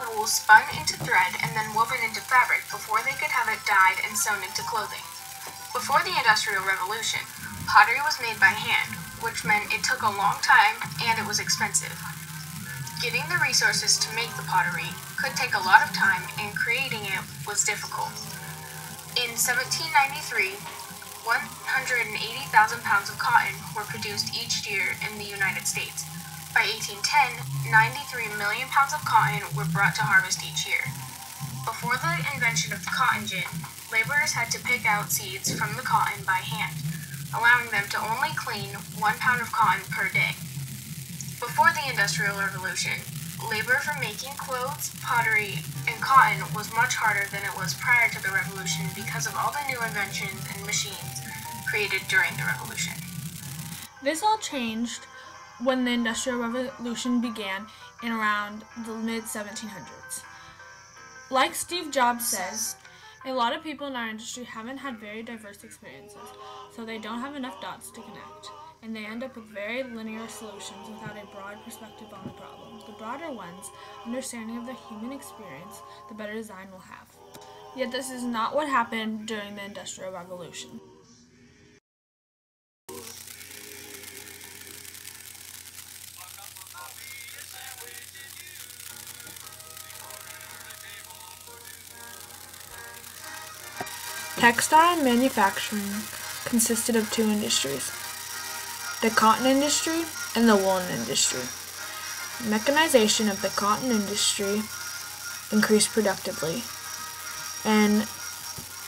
the wool spun into thread and then woven into fabric before they could have it dyed and sewn into clothing. Before the Industrial Revolution, pottery was made by hand, which meant it took a long time and it was expensive. Getting the resources to make the pottery could take a lot of time, and creating it was difficult. In 1793, 180,000 pounds of cotton were produced each year in the United States. By 1810, 93 million pounds of cotton were brought to harvest each year. Before the invention of the cotton gin, laborers had to pick out seeds from the cotton by hand, allowing them to only clean 1 pound of cotton per day. Before the Industrial Revolution, labor for making clothes, pottery, and cotton was much harder than it was prior to the Revolution because of all the new inventions and machines created during the Revolution. This all changed when the Industrial Revolution began in around the mid-1700s. Like Steve Jobs says, a lot of people in our industry haven't had very diverse experiences, so they don't have enough dots to connect, and they end up with very linear solutions without a broad perspective on the problem. The broader ones, understanding of the human experience, the better design will have. Yet this is not what happened during the Industrial Revolution. Textile manufacturing consisted of two industries, the cotton industry and the woolen industry. Mechanization of the cotton industry increased productively and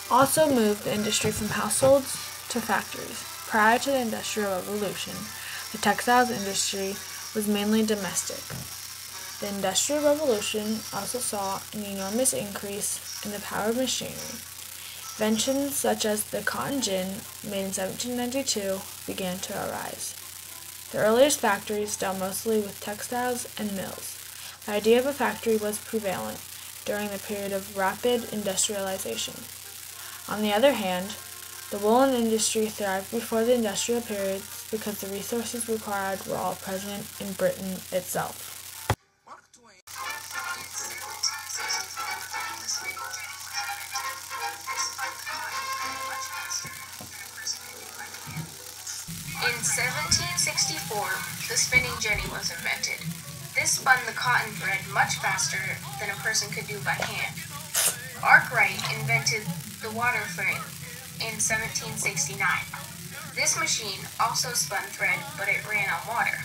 also moved the industry from households to factories. Prior to the Industrial Revolution, the textiles industry was mainly domestic. The Industrial Revolution also saw an enormous increase in the power of machinery. Inventions such as the cotton gin, made in 1792, began to arise. The earliest factories dealt mostly with textiles and mills. The idea of a factory was prevalent during the period of rapid industrialization. On the other hand, the woolen industry thrived before the industrial periods because the resources required were all present in Britain itself. In 1764, the spinning jenny was invented. This spun the cotton thread much faster than a person could do by hand. Arkwright invented the water frame in 1769. This machine also spun thread, but it ran on water.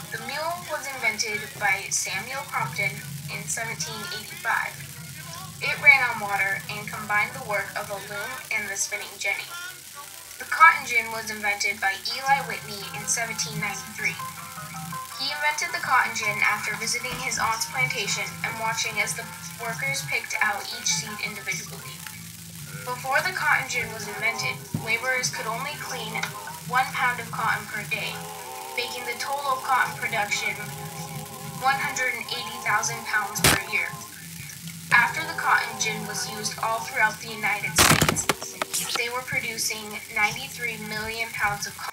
The mule was invented by Samuel Crompton in 1785. It ran on water and combined the work of a loom and the spinning jenny. The cotton gin was invented by Eli Whitney in 1793. He invented the cotton gin after visiting his aunt's plantation and watching as the workers picked out each seed individually. Before the cotton gin was invented, laborers could only clean 1 pound of cotton per day, making the total cotton production 180,000 pounds per year. After the cotton gin was used all throughout the United States, they were producing 93 million pounds of cotton.